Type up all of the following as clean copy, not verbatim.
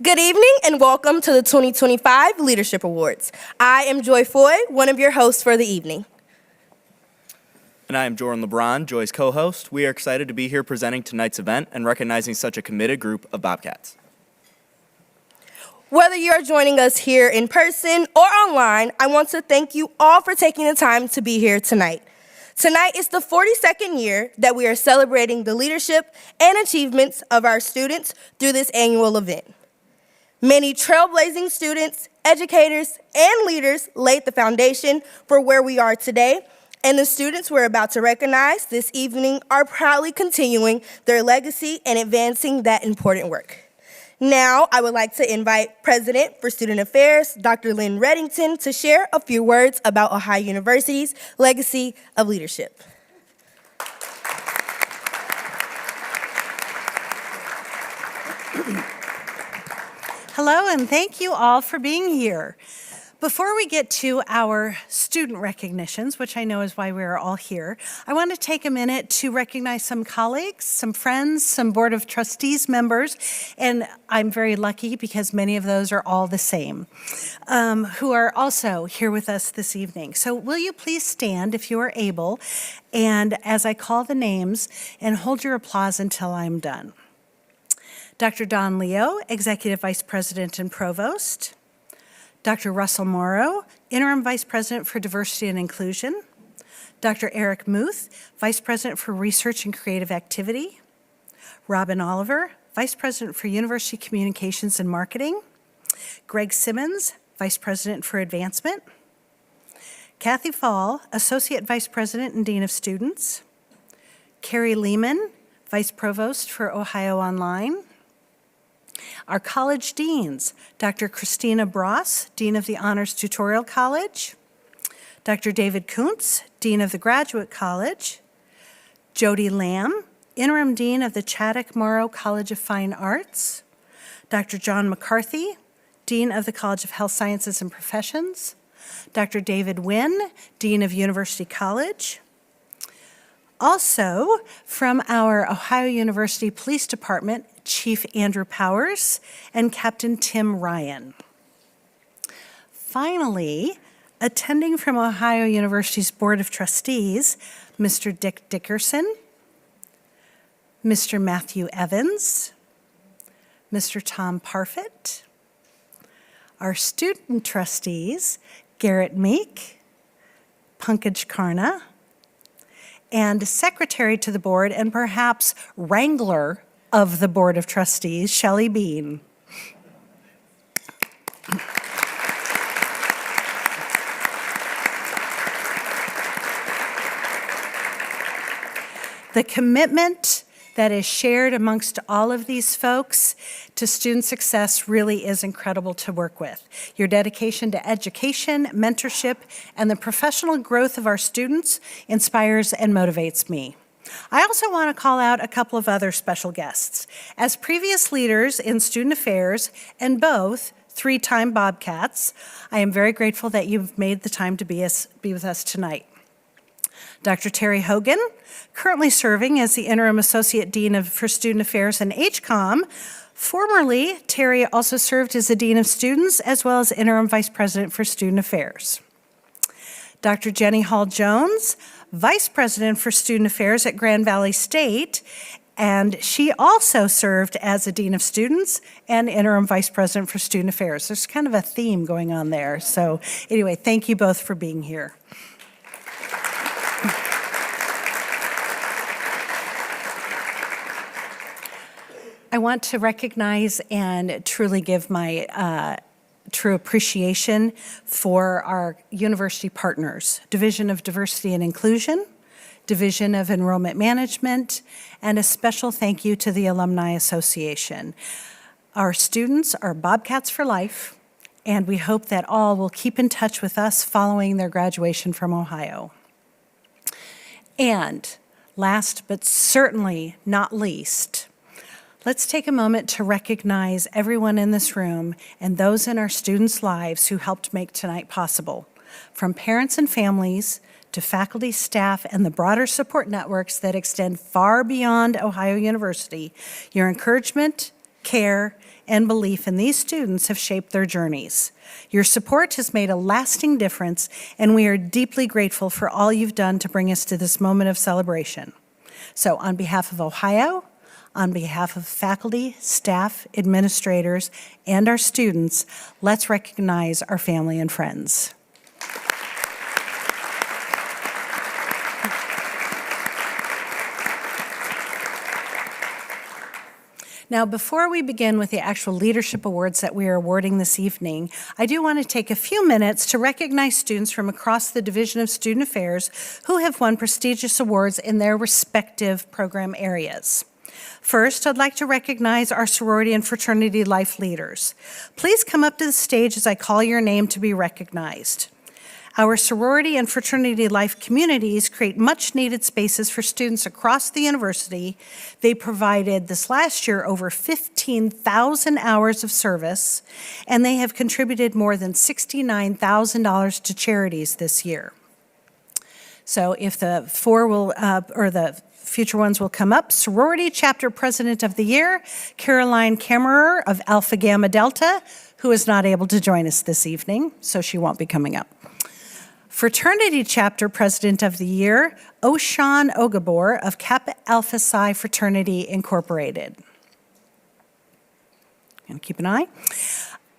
Good evening and welcome to the 2025 Leadership Awards. I am Joy Foy, one of your hosts for the evening. And I am Jordon Lebron, Joy's co-host. We are excited to be here presenting tonight's event and recognizing such a committed group of Bobcats. Whether you're joining us here in person or online, I want to thank you all for taking the time to be here tonight. Tonight is the 42nd year that we are celebrating the leadership and achievements of our students through this annual event. Many trailblazing students, educators, and leaders laid the foundation for where we are today, and the students we're about to recognize this evening are proudly continuing their legacy and advancing that important work. Now, I would like to invite President for Student Affairs, Dr. Lynn Redington, to share a few words about Ohio University's legacy of leadership. Hello, and thank you all for being here. Before we get to our student recognitions, which I know is why we're all here, I want to take a minute to recognize some colleagues, some friends, some Board of Trustees members, and I'm very lucky because many of those are all the same, who are also here with us this evening. So will you please stand if you are able, and as I call the names, and hold your applause until I'm done. Dr. Don Leo, Executive Vice President and Provost. Dr. Russell Morrow, Interim Vice President for Diversity and Inclusion. Dr. Eric Muth, Vice President for Research and Creative Activity. Robin Oliver, Vice President for University Communications and Marketing. Greg Simmons, Vice President for Advancement. Kathy Fall, Associate Vice President and Dean of Students. Carrie Lehman, Vice Provost for Ohio Online. Our college deans, Dr. Christina Bross, Dean of the Honors Tutorial College, Dr. David Kuntz, Dean of the Graduate College, Jody Lamb, Interim Dean of the Chaddock Morrow College of Fine Arts, Dr. John McCarthy, Dean of the College of Health Sciences and Professions, Dr. David Wynn, Dean of University College. Also, from our Ohio University Police Department, Chief Andrew Powers and Captain Tim Ryan. Finally, attending from Ohio University's Board of Trustees, Mr. Dick Dickerson, Mr. Matthew Evans, Mr. Tom Parfit, our student trustees, Garrett Meek, Pankaj Karna, and Secretary to the Board and perhaps Wrangler of the Board of Trustees, Shelley Bean. The commitment that is shared amongst all of these folks to student success really is incredible to work with. Your dedication to education, mentorship, and the professional growth of our students inspires and motivates me. I also want to call out a couple of other special guests. As previous leaders in student affairs and both three-time Bobcats, I am very grateful that you've made the time to be with us tonight. Dr. Terry Hogan, currently serving as the Interim Associate Dean for Student Affairs and HCOM. Formerly, Terry also served as the Dean of Students as well as Interim Vice President for Student Affairs. Dr. Jenny Hall-Jones, Vice President for Student Affairs at Grand Valley State, and she also served as a Dean of Students and Interim Vice President for Student Affairs. There's kind of a theme going on there. So anyway, thank you both for being here. I want to recognize and truly give my true appreciation for our university partners, Division of Diversity and Inclusion, Division of Enrollment Management, and a special thank you to the Alumni Association. Our students are Bobcats for life, and we hope that all will keep in touch with us following their graduation from Ohio. And last but certainly not least, let's take a moment to recognize everyone in this room and those in our students' lives who helped make tonight possible. From parents and families to faculty, staff, and the broader support networks that extend far beyond Ohio University, your encouragement, care, and belief in these students have shaped their journeys. Your support has made a lasting difference, and we are deeply grateful for all you've done to bring us to this moment of celebration. So on behalf of Ohio, on behalf of faculty, staff, administrators, and our students, let's recognize our family and friends. Now, before we begin with the actual leadership awards that we are awarding this evening, I do want to take a few minutes to recognize students from across the Division of Student Affairs who have won prestigious awards in their respective program areas. First, I'd like to recognize our sorority and fraternity life leaders. Please come up to the stage as I call your name to be recognized. Our sorority and fraternity life communities create much-needed spaces for students across the university. They provided this last year over 15,000 hours of service, and they have contributed more than $69,000 to charities this year. So if the the future ones will come up. Sorority Chapter President of the Year, Caroline Kammerer of Alpha Gamma Delta, who is not able to join us this evening, so she won't be coming up. Fraternity Chapter President of the Year, Oshan Ogabor of Kappa Alpha Psi Fraternity Incorporated. And keep an eye.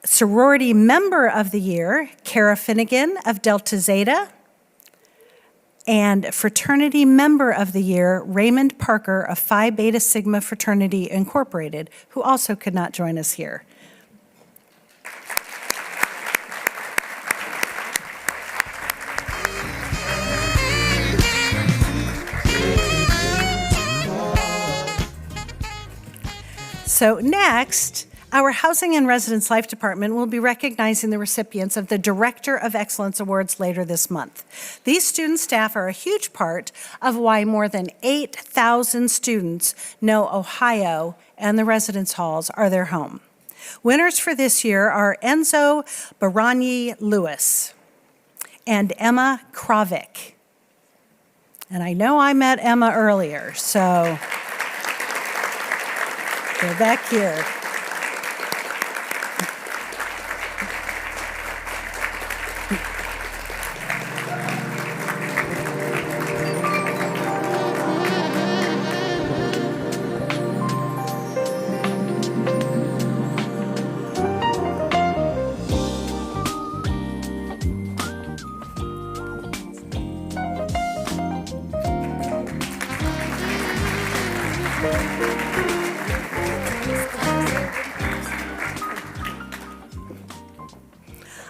Sorority Member of the Year, Kara Finnegan of Delta Zeta. And Fraternity Member of the Year, Raymond Parker of Phi Beta Sigma Fraternity Incorporated, who also could not join us here. So next, our Housing and Residence Life Department will be recognizing the recipients of the Director of Excellence Awards later this month. These student staff are a huge part of why more than 8,000 students know Ohio and the residence halls are their home. Winners for this year are Enzo Baragni Lewis and Emma Kravik. And I know I met Emma earlier, so they're back here.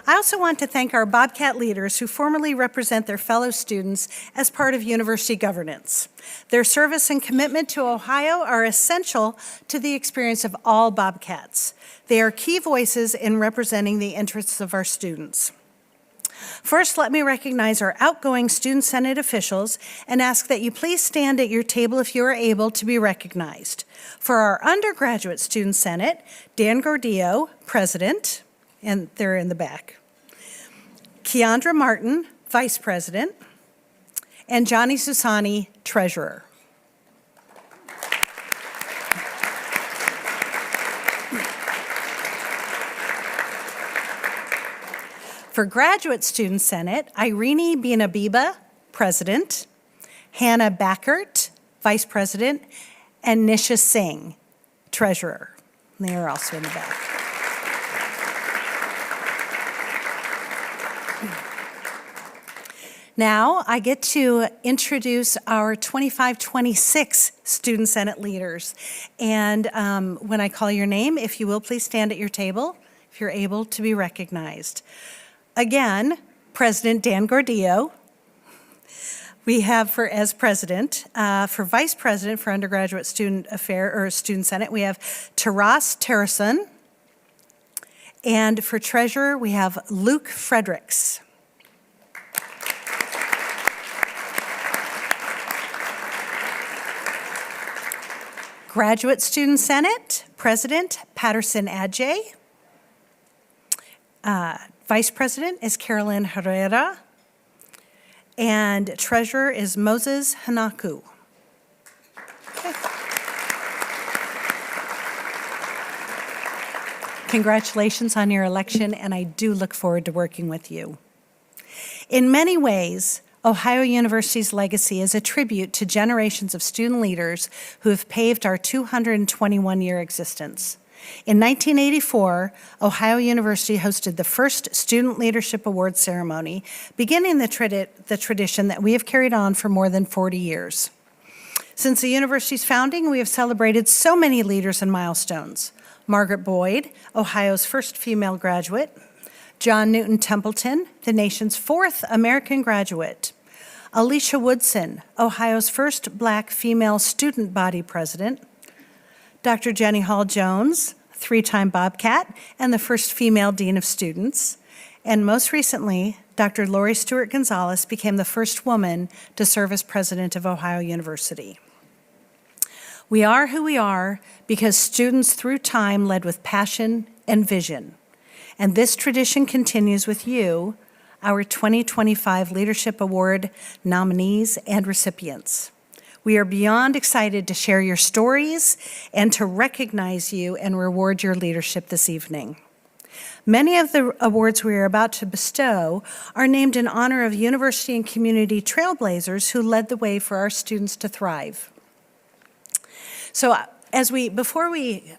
I also want to thank our Bobcat leaders who formally represent their fellow students as part of university governance. Their service and commitment to Ohio are essential to the experience of all Bobcats. They are key voices in representing the interests of our students. First, let me recognize our outgoing Student Senate officials and ask that you please stand at your table if you are able to be recognized. For our undergraduate Student Senate, Dan Gordillo, President, and they're in the back. Keandra Martin, Vice President, and Johnny Susani, Treasurer. For Graduate Student Senate, Irene Binabiba, President, Hannah Backert, Vice President, and Nisha Singh, Treasurer. They are also in the back. Now, I get to introduce our 25-26 Student Senate leaders. And when I call your name, if you will, please stand at your table if you're able to be recognized. Again, President Dan Gordillo. We have as president. For vice president for undergraduate student Student Senate, we have Taras Terrason. And for treasurer, we have Luke Fredericks. Graduate Student Senate, President Patterson Adjei. Vice President is Carolyn Herrera. And Treasurer is Moses Hanaku. Okay. Congratulations on your election, and I do look forward to working with you. In many ways, Ohio University's legacy is a tribute to generations of student leaders who have paved our 221-year existence. In 1984, Ohio University hosted the first Student Leadership Awards ceremony, beginning the tradition that we have carried on for more than 40 years. Since the university's founding, we have celebrated so many leaders and milestones. Margaret Boyd, Ohio's first female graduate; John Newton Templeton, the nation's fourth American graduate; Alicia Woodson, Ohio's first Black female student body president; Dr. Jenny Hall-Jones, three-time Bobcat and the first female dean of students; and most recently, Dr. Lori Stewart-Gonzalez became the first woman to serve as president of Ohio University. We are who we are because students through time led with passion and vision. And this tradition continues with you, our 2025 Leadership Award nominees and recipients. We are beyond excited to share your stories and to recognize you and reward your leadership this evening. Many of the awards we are about to bestow are named in honor of university and community trailblazers who led the way for our students to thrive. So before we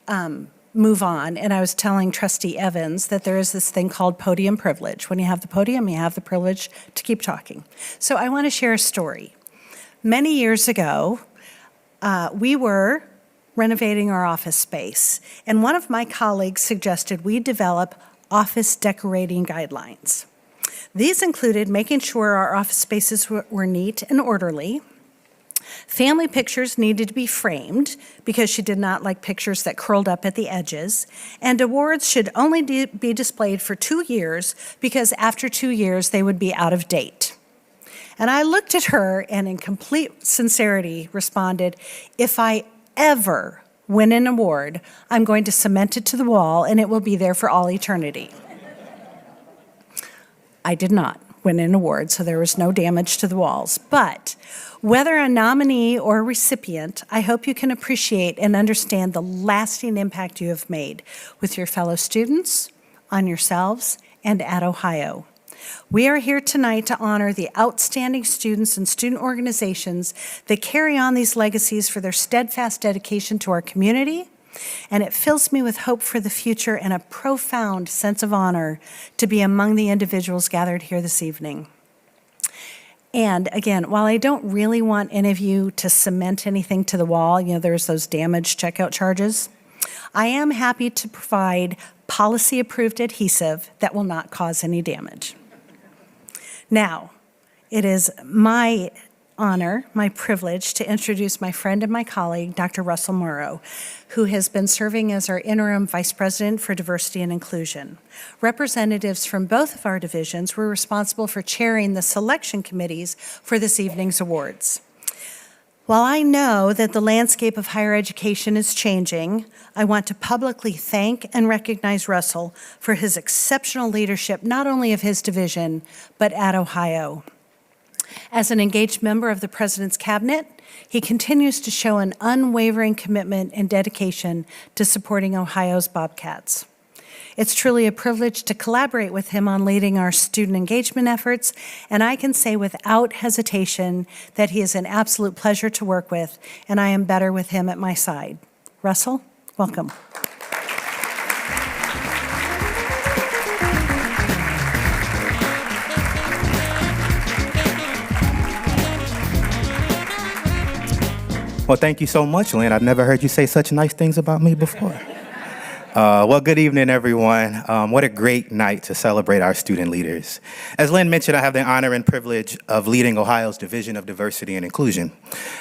move on, and I was telling Trustee Evans that there is this thing called podium privilege. When you have the podium, you have the privilege to keep talking. So I want to share a story. Many years ago, we were renovating our office space, and one of my colleagues suggested we develop office decorating guidelines. These included making sure our office spaces were neat and orderly. Family pictures needed to be framed because she did not like pictures that curled up at the edges, and awards should only be displayed for 2 years because after 2 years they would be out of date. And I looked at her and in complete sincerity responded, if I ever win an award, I'm going to cement it to the wall and it will be there for all eternity. I did not win an award, so there was no damage to the walls. But whether a nominee or a recipient, I hope you can appreciate and understand the lasting impact you have made with your fellow students, on yourselves, and at Ohio. We are here tonight to honor the outstanding students and student organizations that carry on these legacies for their steadfast dedication to our community, and it fills me with hope for the future and a profound sense of honor to be among the individuals gathered here this evening. And again, while I don't really want any of you to cement anything to the wall, there's those damage checkout charges, I am happy to provide policy-approved adhesive that will not cause any damage. Now, it is my honor, my privilege to introduce my friend and my colleague, Dr. Russell Morrow, who has been serving as our interim vice president for diversity and inclusion. Representatives from both of our divisions were responsible for chairing the selection committees for this evening's awards. While I know that the landscape of higher education is changing, I want to publicly thank and recognize Russell for his exceptional leadership, not only of his division, but at Ohio. As an engaged member of the President's Cabinet, he continues to show an unwavering commitment and dedication to supporting Ohio's Bobcats. It's truly a privilege to collaborate with him on leading our student engagement efforts, and I can say without hesitation that he is an absolute pleasure to work with, and I am better with him at my side. Russell, welcome. Well, thank you so much, Lynn. I've never heard you say such nice things about me before. Well, good evening, everyone. What a great night to celebrate our student leaders. As Lynn mentioned, I have the honor and privilege of leading Ohio's Division of Diversity and Inclusion.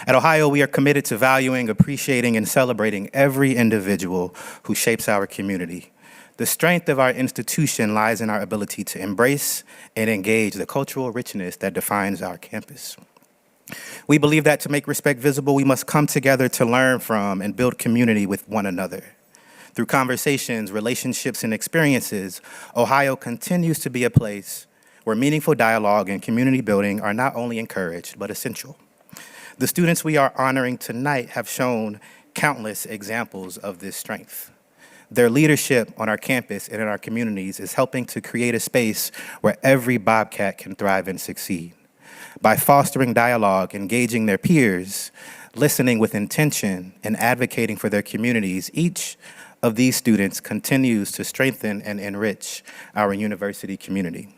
At Ohio, we are committed to valuing, appreciating, and celebrating every individual who shapes our community. The strength of our institution lies in our ability to embrace and engage the cultural richness that defines our campus. We believe that to make respect visible, we must come together to learn from and build community with one another. Through conversations, relationships, and experiences, Ohio continues to be a place where meaningful dialogue and community building are not only encouraged, but essential. The students we are honoring tonight have shown countless examples of this strength. Their leadership on our campus and in our communities is helping to create a space where every Bobcat can thrive and succeed. By fostering dialogue, engaging their peers, listening with intention, and advocating for their communities, each of these students continues to strengthen and enrich our university community.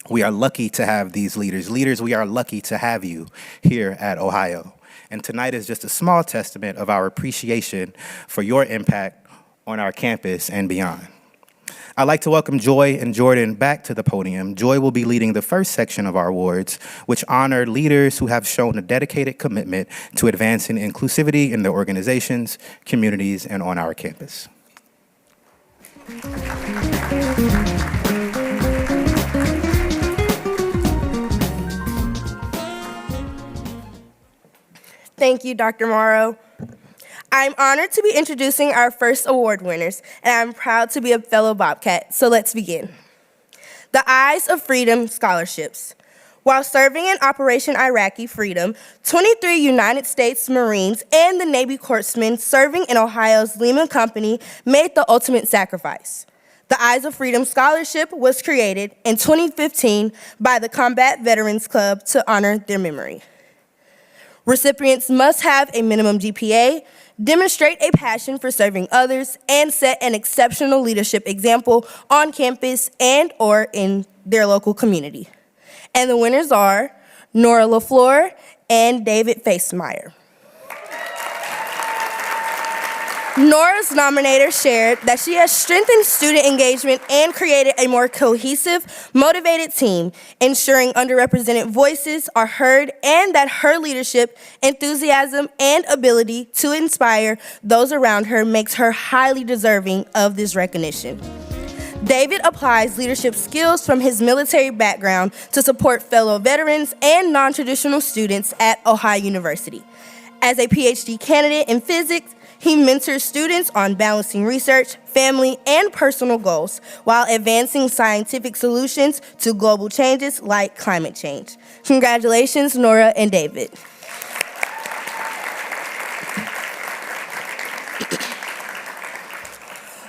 We are lucky to have these leaders. Leaders, we are lucky to have you here at Ohio. And tonight is just a small testament of our appreciation for your impact on our campus and beyond. I'd like to welcome Joy and Jordon back to the podium. Joy will be leading the first section of our awards, which honor leaders who have shown a dedicated commitment to advancing inclusivity in their organizations, communities, and on our campus. Thank you, Dr. Morrow. I'm honored to be introducing our first award winners, and I'm proud to be a fellow Bobcat, so let's begin. The Eyes of Freedom Scholarships. While serving in Operation Iraqi Freedom, 23 United States Marines and the Navy corpsmen serving in Ohio's Lehman Company made the ultimate sacrifice. The Eyes of Freedom Scholarship was created in 2015 by the Combat Veterans Club to honor their memory. Recipients must have a minimum GPA, demonstrate a passion for serving others, and set an exceptional leadership example on campus and/or in their local community. And the winners are Nora LaFleur and David Facemeyer. Nora's nominator shared that she has strengthened student engagement and created a more cohesive, motivated team, ensuring underrepresented voices are heard, and that her leadership, enthusiasm, and ability to inspire those around her makes her highly deserving of this recognition. David applies leadership skills from his military background to support fellow veterans and non-traditional students at Ohio University. As a PhD candidate in physics, he mentors students on balancing research, family, and personal goals while advancing scientific solutions to global changes like climate change. Congratulations, Nora and David.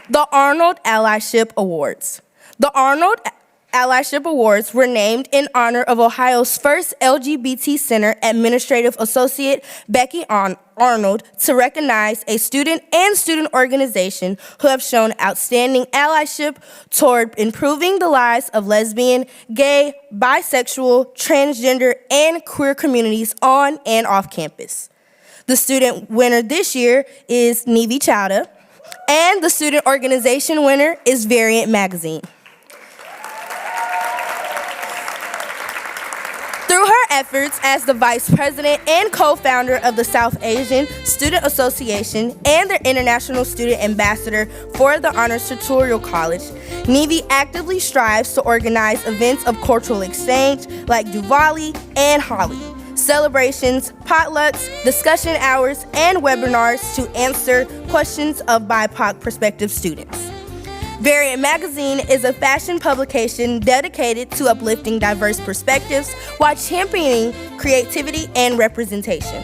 The Arnold Allyship Awards. The Arnold Allyship Awards were named in honor of Ohio's first LGBT Center Administrative Associate, Becky Arnold, to recognize a student and student organization who have shown outstanding allyship toward improving the lives of lesbian, gay, bisexual, transgender, and queer communities on and off campus. The student winner this year is Nevi Chowda, and the student organization winner is Variant Magazine. Through her efforts as the vice president and co-founder of the South Asian Student Association and the international student ambassador for the Honors Tutorial College, Nevi actively strives to organize events of cultural exchange like Diwali and Holi, celebrations, potlucks, discussion hours, and webinars to answer questions of BIPOC prospective students. Variant Magazine is a fashion publication dedicated to uplifting diverse perspectives while championing creativity and representation.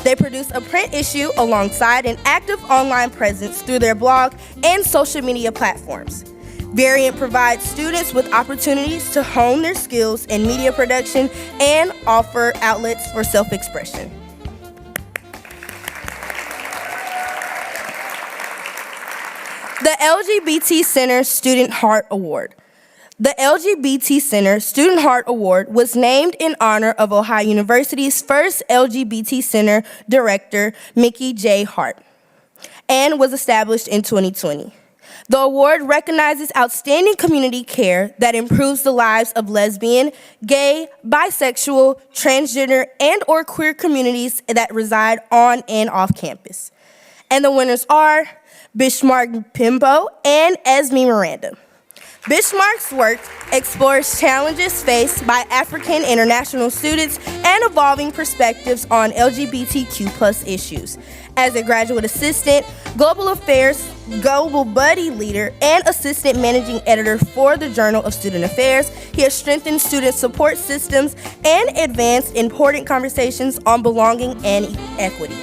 They produce a print issue alongside an active online presence through their blog and social media platforms. Variant provides students with opportunities to hone their skills in media production and offer outlets for self-expression. The LGBT Center Student Heart Award. The LGBT Center Student Heart Award was named in honor of Ohio University's first LGBT Center director, Mickey J. Hart, and was established in 2020. The award recognizes outstanding community care that improves the lives of lesbian, gay, bisexual, transgender, and/or queer communities that reside on and off campus. And the winners are Bishmark Pimbo and Esme Miranda. Bishmark's work explores challenges faced by African international students and evolving perspectives on LGBTQ+ issues. As a graduate assistant, global affairs, global buddy leader, and assistant managing editor for the Journal of Student Affairs, he has strengthened student support systems and advanced important conversations on belonging and equity.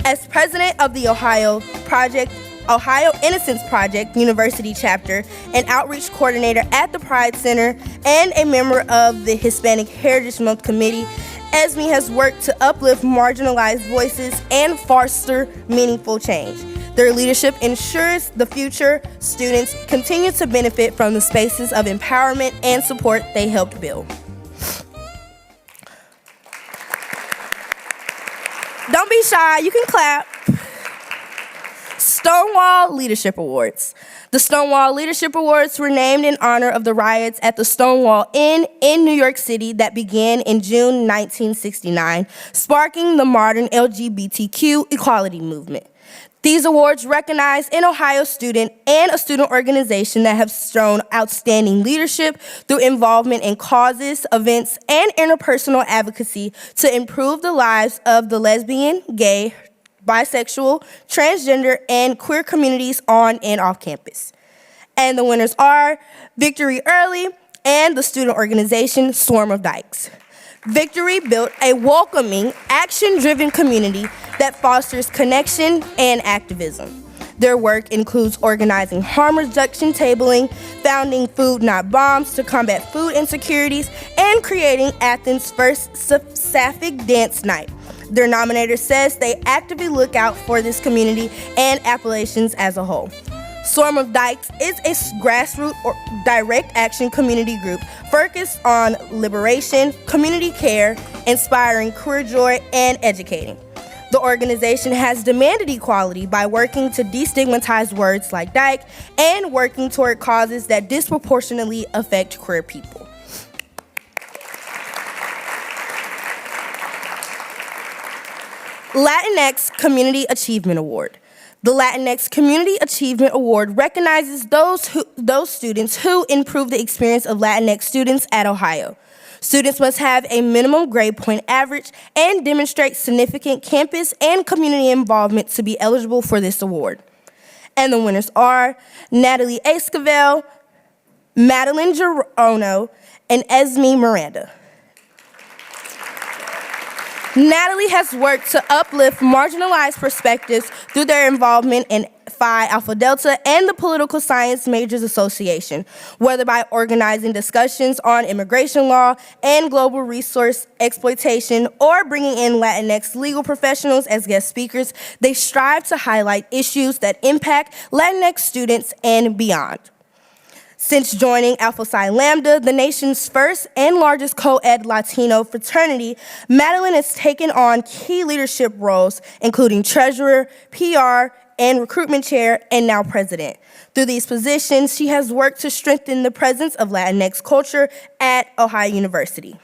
As president of the Ohio Project Ohio Innocence Project University Chapter, an outreach coordinator at the Pride Center, and a member of the Hispanic Heritage Month Committee, Esme has worked to uplift marginalized voices and foster meaningful change. Their leadership ensures the future students continue to benefit from the spaces of empowerment and support they helped build. Don't be shy, you can clap. Stonewall Leadership Awards. The Stonewall Leadership Awards were named in honor of the riots at the Stonewall Inn in New York City that began in June 1969, sparking the modern LGBTQ equality movement. These awards recognize an Ohio student and a student organization that have shown outstanding leadership through involvement in causes, events, and interpersonal advocacy to improve the lives of the lesbian, gay, bisexual, transgender, and queer communities on and off campus. And the winners are Victory Early and the student organization Swarm of Dykes. Victory built a welcoming, action-driven community that fosters connection and activism. Their work includes organizing harm reduction tabling, founding Food Not Bombs to combat food insecurities, and creating Athens' first Sapphic Dance Night. Their nominator says they actively look out for this community and Appalachians as a whole. Swarm of Dykes is a grassroots or direct action community group focused on liberation, community care, inspiring queer joy, and educating. The organization has demanded equality by working to destigmatize words like dyke and working toward causes that disproportionately affect queer people. Latinx Community Achievement Award. The Latinx Community Achievement Award recognizes those students who improve the experience of Latinx students at Ohio. Students must have a minimum grade point average and demonstrate significant campus and community involvement to be eligible for this award. And the winners are Natalie Esquivel, Madeline Gerono, and Esme Miranda. Natalie has worked to uplift marginalized perspectives through their involvement in Phi Alpha Delta and the Political Science Majors Association, whether by organizing discussions on immigration law and global resource exploitation or bringing in Latinx legal professionals as guest speakers. They strive to highlight issues that impact Latinx students and beyond. Since joining Alpha Psi Lambda, the nation's first and largest co-ed Latino fraternity, Madeline has taken on key leadership roles, including treasurer, PR, and recruitment chair, and now president. Through these positions, she has worked to strengthen the presence of Latinx culture at Ohio University.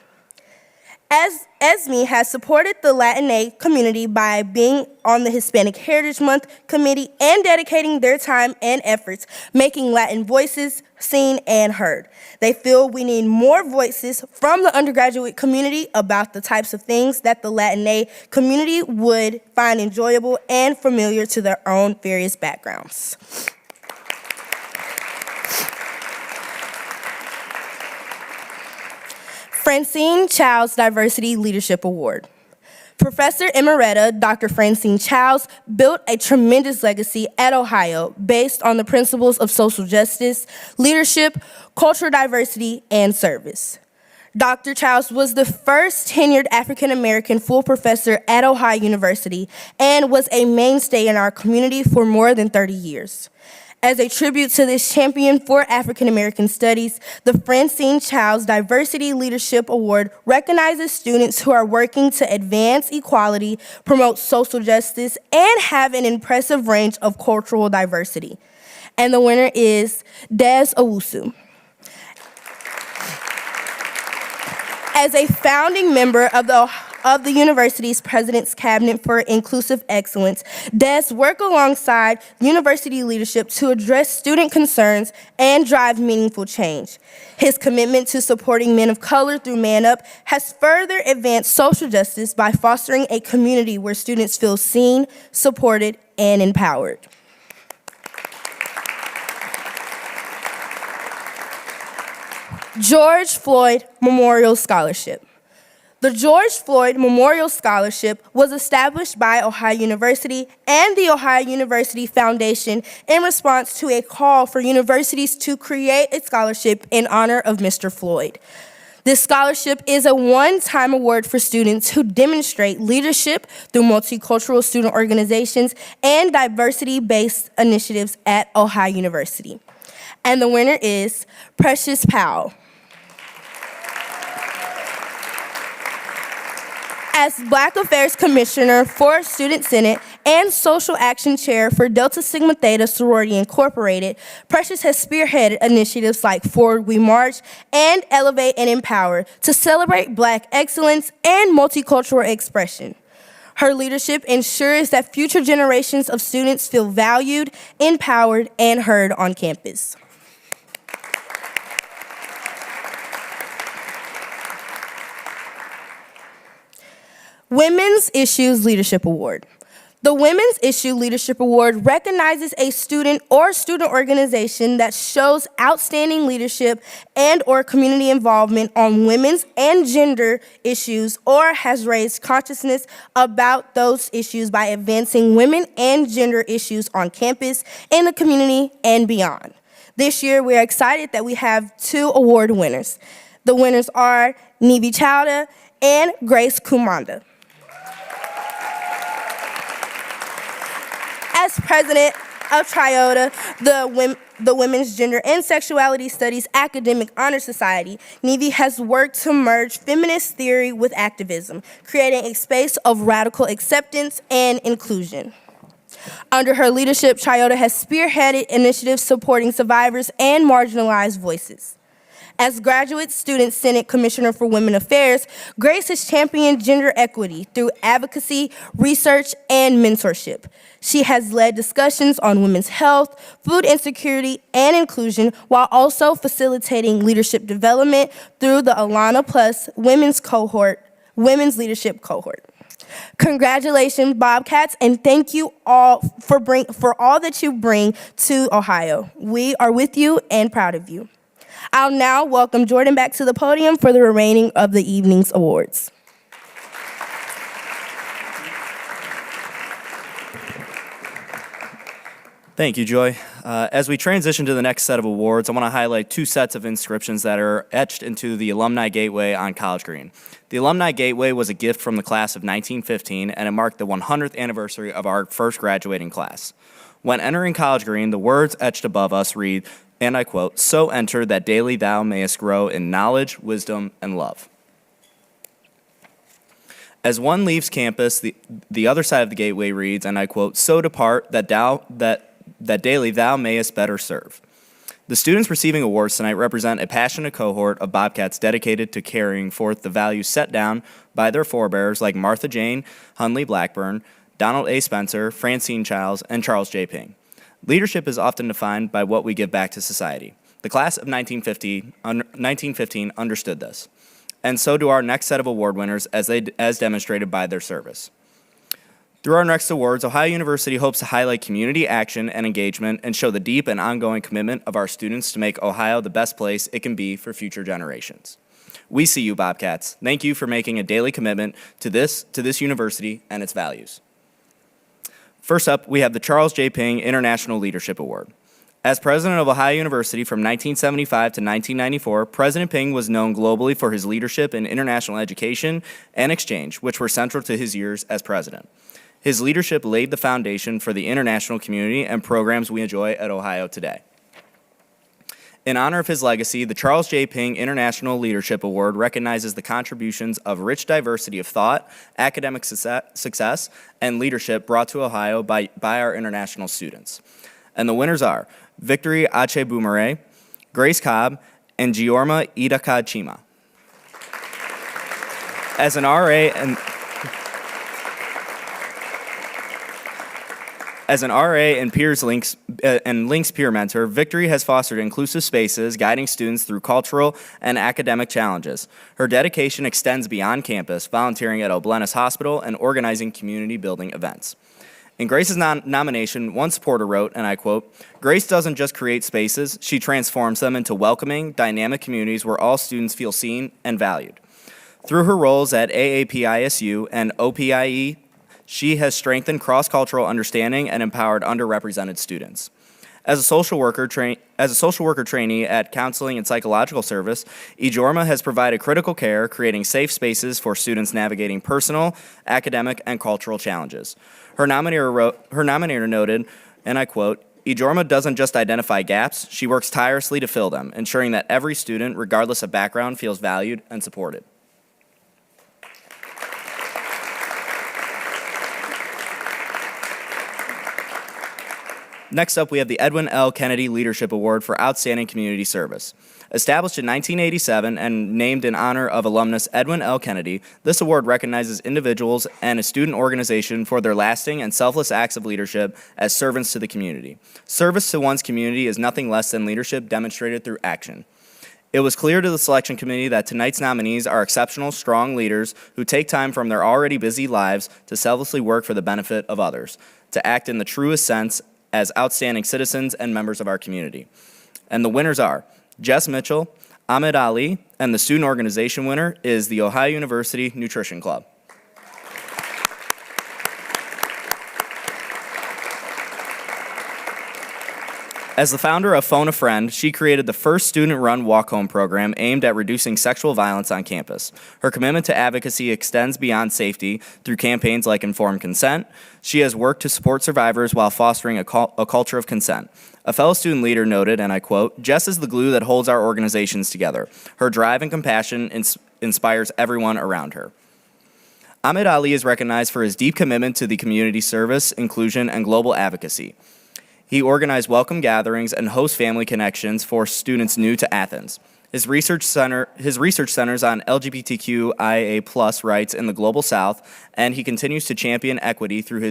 Esme has supported the Latina community by being on the Hispanic Heritage Month Committee and dedicating their time and efforts, making Latin voices seen and heard. They feel we need more voices from the undergraduate community about the types of things that the Latina community would find enjoyable and familiar to their own various backgrounds. Francine Child's Diversity Leadership Award. Professor Emerita Dr. Francine Childs built a tremendous legacy at Ohio based on the principles of social justice, leadership, cultural diversity, and service. Dr. Childs was the first tenured African-American full professor at Ohio University and was a mainstay in our community for more than 30 years. As a tribute to this champion for African-American studies, the Francine Childs Diversity Leadership Award recognizes students who are working to advance equality, promote social justice, and have an impressive range of cultural diversity. And the winner is Des Owusu. As a founding member of the university's President's Cabinet for Inclusive Excellence, Des worked alongside university leadership to address student concerns and drive meaningful change. His commitment to supporting men of color through Man Up has further advanced social justice by fostering a community where students feel seen, supported, and empowered. George Floyd Memorial Scholarship. The George Floyd Memorial Scholarship was established by Ohio University and the Ohio University Foundation in response to a call for universities to create a scholarship in honor of Mr. Floyd. This scholarship is a one-time award for students who demonstrate leadership through multicultural student organizations and diversity-based initiatives at Ohio University. And the winner is Precious Powell. As Black Affairs Commissioner for Student Senate and Social Action Chair for Delta Sigma Theta Sorority Incorporated, Precious has spearheaded initiatives like Forward We March and Elevate and Empower to celebrate Black excellence and multicultural expression. Her leadership ensures that future generations of students feel valued, empowered, and heard on campus. Women's Issues Leadership Award. The Women's Issue Leadership Award recognizes a student or student organization that shows outstanding leadership and or community involvement on women's and gender issues or has raised consciousness about those issues by advancing women and gender issues on campus, in the community, and beyond. This year, we're excited that we have 2 award winners. The winners are Nivi Chowda and Grace Kumanda. As president of Triota, the Women's Gender and Sexuality Studies Academic Honor Society, Nivi has worked to merge feminist theory with activism, creating a space of radical acceptance and inclusion. Under her leadership, Triota has spearheaded initiatives supporting survivors and marginalized voices. As Graduate Student Senate Commissioner for Women Affairs, Grace has championed gender equity through advocacy, research, and mentorship. She has led discussions on women's health, food insecurity, and inclusion, while also facilitating leadership development through the Alana Plus Women's Leadership Cohort. Congratulations, Bobcats, and thank you all for all that you bring to Ohio. We are with you and proud of you. I'll now welcome Jordon back to the podium for the remaining of the evening's awards. Thank you, Joy. As we transition to the next set of awards, I want to highlight 2 sets of inscriptions that are etched into the Alumni Gateway on College Green. The Alumni Gateway was a gift from the class of 1915, and it marked the 100th anniversary of our first graduating class. When entering College Green, the words etched above us read, and I quote, "So enter that daily thou mayest grow in knowledge, wisdom, and love." As one leaves campus, the other side of the gateway reads, and I quote, "So depart that daily thou mayest better serve." The students receiving awards tonight represent a passionate cohort of Bobcats dedicated to carrying forth the values set down by their forebears like Martha Jane Hunley Blackburn, Donald A. Spencer, Francine Childs, and Charles J. Ping. Leadership is often defined by what we give back to society. The class of 1915 understood this, and so do our next set of award winners as demonstrated by their service. Through our next awards, Ohio University hopes to highlight community action and engagement and show the deep and ongoing commitment of our students to make Ohio the best place it can be for future generations. We see you, Bobcats. Thank you for making a daily commitment to this university and its values. First up, we have the Charles J. Ping International Leadership Award. As president of Ohio University from 1975 to 1994, President Ping was known globally for his leadership in international education and exchange, which were central to his years as president. His leadership laid the foundation for the international community and programs we enjoy at Ohio today. In honor of his legacy, the Charles J. Ping International Leadership Award recognizes the contributions of rich diversity of thought, academic success, and leadership brought to Ohio by our international students. And the winners are Victory Achebumare, Grace Cobb, and Giorma Idaka Chima. As an RA and Links peer mentor, Victory has fostered inclusive spaces, guiding students through cultural and academic challenges. Her dedication extends beyond campus, volunteering at Oblenis Hospital and organizing community-building events. In Grace's nomination, one supporter wrote, and I quote, "Grace doesn't just create spaces, she transforms them into welcoming, dynamic communities where all students feel seen and valued." Through her roles at AAPISU and OPIE, she has strengthened cross-cultural understanding and empowered underrepresented students. As a social worker trainee at Counseling and Psychological Service, Ijorma has provided critical care, creating safe spaces for students navigating personal, academic, and cultural challenges. Her nominator noted, and I quote, "Ijorma doesn't just identify gaps, she works tirelessly to fill them, ensuring that every student, regardless of background, feels valued and supported." Next up, we have the Edwin L. Kennedy Leadership Award for Outstanding Community Service. Established in 1987 and named in honor of alumnus Edwin L. Kennedy, this award recognizes individuals and a student organization for their lasting and selfless acts of leadership as servants to the community. Service to one's community is nothing less than leadership demonstrated through action. It was clear to the selection committee that tonight's nominees are exceptional, strong leaders who take time from their already busy lives to selflessly work for the benefit of others, to act in the truest sense as outstanding citizens and members of our community. And the winners are Jess Mitchell, Ahmed Ali, and the student organization winner is the Ohio University Nutrition Club. As the founder of Phone a Friend, she created the first student-run walk-home program aimed at reducing sexual violence on campus. Her commitment to advocacy extends beyond safety through campaigns like Informed Consent. She has worked to support survivors while fostering a culture of consent. A fellow student leader noted, and I quote, "Jess is the glue that holds our organizations together. Her drive and compassion inspires everyone around her." Ahmed Ali is recognized for his deep commitment to the community service, inclusion, and global advocacy. He organized welcome gatherings and host family connections for students new to Athens. His research centers on LGBTQIA+ rights in the Global South, and he continues to champion equity through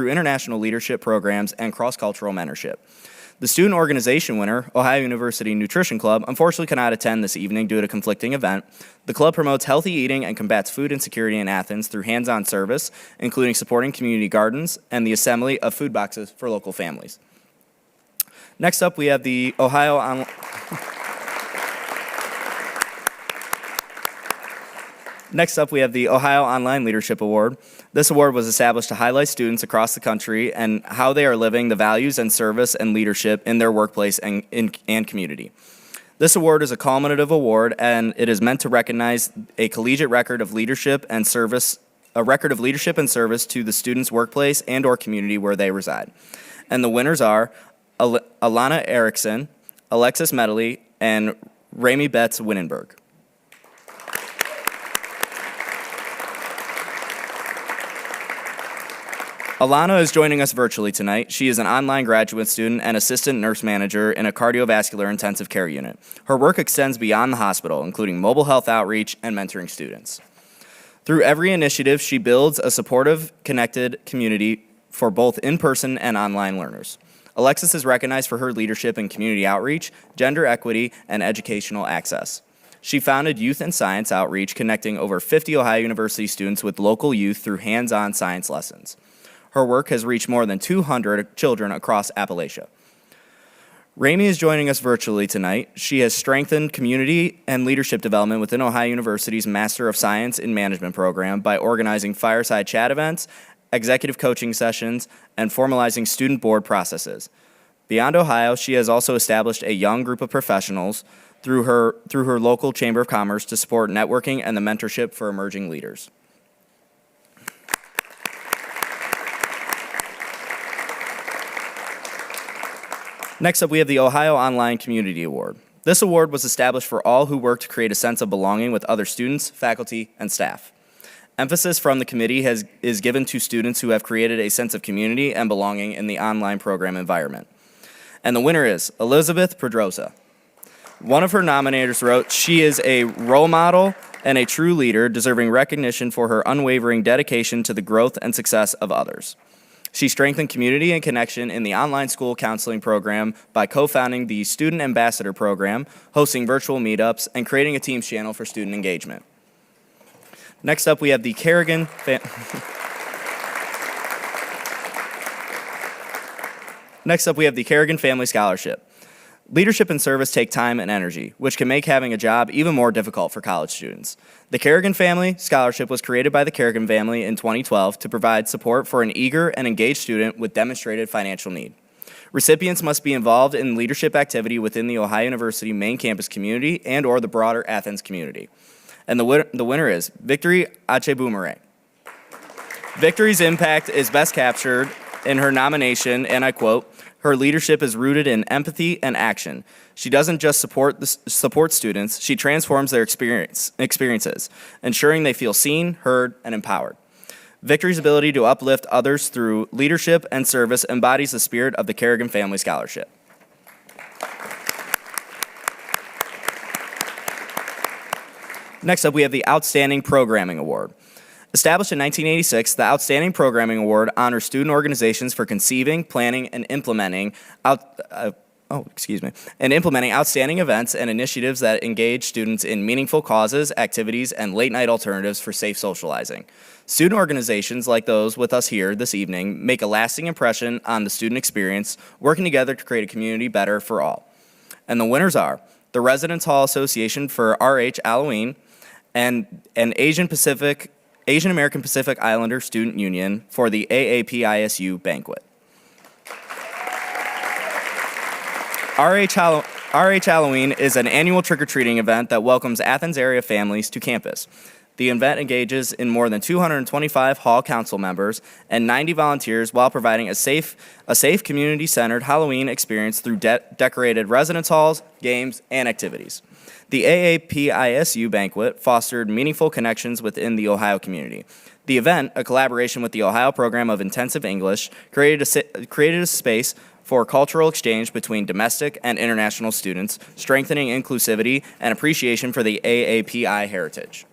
international leadership programs and cross-cultural mentorship. The student organization winner, Ohio University Nutrition Club, unfortunately cannot attend this evening due to a conflicting event. The club promotes healthy eating and combats food insecurity in Athens through hands-on service, including supporting community gardens and the assembly of food boxes for local families. Next up, we have the Ohio Online Leadership Award. This award was established to highlight students across the country and how they are living the values and service and leadership in their workplace and community. This award is a culminative award, and it is meant to recognize a collegiate record of leadership and service to the student's workplace and/or community where they reside. And the winners are Alana Erickson, Alexis Medley, and Rami Betts Winnenberg. Alana is joining us virtually tonight. She is an online graduate student and assistant nurse manager in a cardiovascular intensive care unit. Her work extends beyond the hospital, including mobile health outreach and mentoring students. Through every initiative, she builds a supportive, connected community for both in-person and online learners. Alexis is recognized for her leadership in community outreach, gender equity, and educational access. She founded Youth in Science Outreach, connecting over 50 Ohio University students with local youth through hands-on science lessons. Her work has reached more than 200 children across Appalachia. Rami is joining us virtually tonight. She has strengthened community and leadership development within Ohio University's Master of Science in Management program by organizing fireside chat events, executive coaching sessions, and formalizing student board processes. Beyond Ohio, she has also established a young group of professionals through her local Chamber of Commerce to support networking and the mentorship for emerging leaders. Next up, we have the Ohio Online Community Award. This award was established for all who work to create a sense of belonging with other students, faculty, and staff. Emphasis from the committee is given to students who have created a sense of community and belonging in the online program environment. And the winner is Elizabeth Pedrosa. One of her nominators wrote, "She is a role model and a true leader, deserving recognition for her unwavering dedication to the growth and success of others." She strengthened community and connection in the online school counseling program by co-founding the Student Ambassador Program, hosting virtual meetups, and creating a Teams channel for student engagement. Next up, we have the Kerrigan Family Scholarship. Leadership and service take time and energy, which can make having a job even more difficult for college students. The Kerrigan Family Scholarship was created by the Kerrigan family in 2012 to provide support for an eager and engaged student with demonstrated financial need. Recipients must be involved in leadership activity within the Ohio University main campus community and or the broader Athens community. And the winner is Victory Achebumere. Victory's impact is best captured in her nomination, and I quote, "Her leadership is rooted in empathy and action. She doesn't just support students, she transforms their experiences, ensuring they feel seen, heard, and empowered. Victory's ability to uplift others through leadership and service embodies the spirit of the Kerrigan Family Scholarship." Next up, we have the Outstanding Programming Award. Established in 1986, the Outstanding Programming Award honors student organizations for conceiving, planning, and implementing outstanding events and initiatives that engage students in meaningful causes, activities, and late-night alternatives for safe socializing. Student organizations like those with us here this evening make a lasting impression on the student experience, working together to create a community better for all. And the winners are the Residence Hall Association for RH Halloween and an Asian American Pacific Islander Student Union for the AAPISU banquet. RH Halloween is an annual trick-or-treating event that welcomes Athens area families to campus. The event engages in more than 225 hall council members and 90 volunteers while providing a safe community-centered Halloween experience through decorated residence halls, games, and activities. The AAPISU banquet fostered meaningful connections within the Ohio community. The event, a collaboration with the Ohio Program of Intensive English, created a space for cultural exchange between domestic and international students, strengthening inclusivity and appreciation for the AAPI heritage.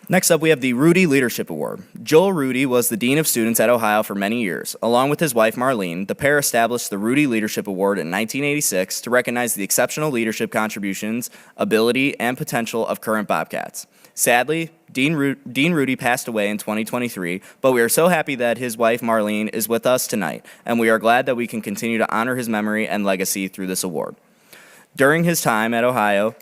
Next up, we have the Rudy Leadership Award. Joel Rudy was the Dean of Students at Ohio for many years. Along with his wife, Marlene, the pair established the Rudy Leadership Award in 1986 to recognize the exceptional leadership contributions, ability, and potential of current Bobcats. Sadly, Dean Rudy passed away in 2023, but we are so happy that his wife, Marlene, is with us tonight, and we are glad that we can continue to honor his memory and legacy through this award. During his time at Ohio,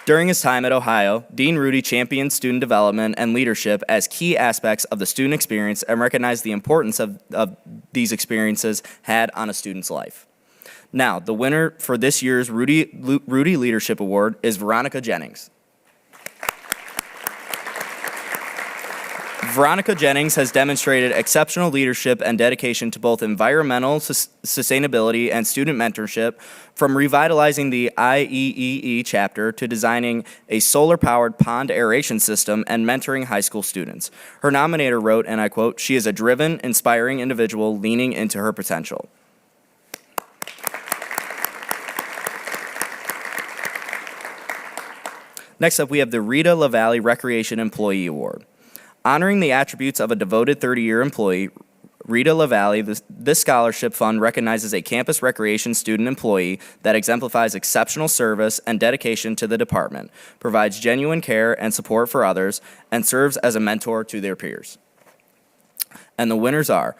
Dean Rudy championed student development and leadership as key aspects of the student experience and recognized the importance of these experiences had on a student's life. Now, the winner for this year's Rudy Leadership Award is Veronica Jennings. Veronica Jennings has demonstrated exceptional leadership and dedication to both environmental sustainability and student mentorship, from revitalizing the IEEE chapter to designing a solar-powered pond aeration system and mentoring high school students. Her nominator wrote, and I quote, "She is a driven, inspiring individual leaning into her potential." Next up, we have the Rita LaValle Recreation Employee Award. Honoring the attributes of a devoted 30-year employee, Rita LaValle, this scholarship fund recognizes a campus recreation student employee that exemplifies exceptional service and dedication to the department, provides genuine care and support for others, and serves as a mentor to their peers. And the winners are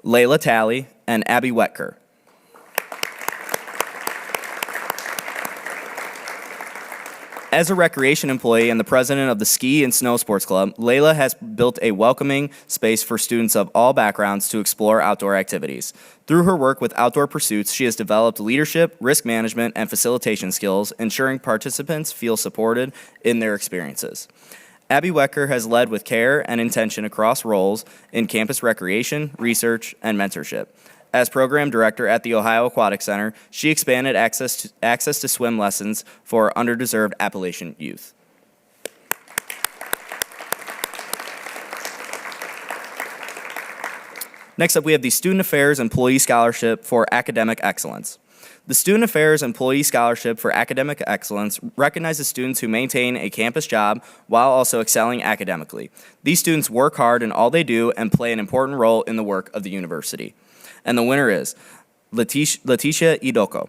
Layla Talley and Abby Wetker. As a recreation employee and the president of the Ski and Snow Sports Club, Layla has built a welcoming space for students of all backgrounds to explore outdoor activities. Through her work with outdoor pursuits, she has developed leadership, risk management, and facilitation skills, ensuring participants feel supported in their experiences. Abby Wecker has led with care and intention across roles in campus recreation, research, and mentorship. As program director at the Ohio Aquatic Center, she expanded access to swim lessons for underdeserved Appalachian youth. Next up, we have the Student Affairs Employee Scholarship for Academic Excellence. The Student Affairs Employee Scholarship for Academic Excellence recognizes students who maintain a campus job while also excelling academically. These students work hard in all they do and play an important role in the work of the university. And the winner is Leticia Idoko.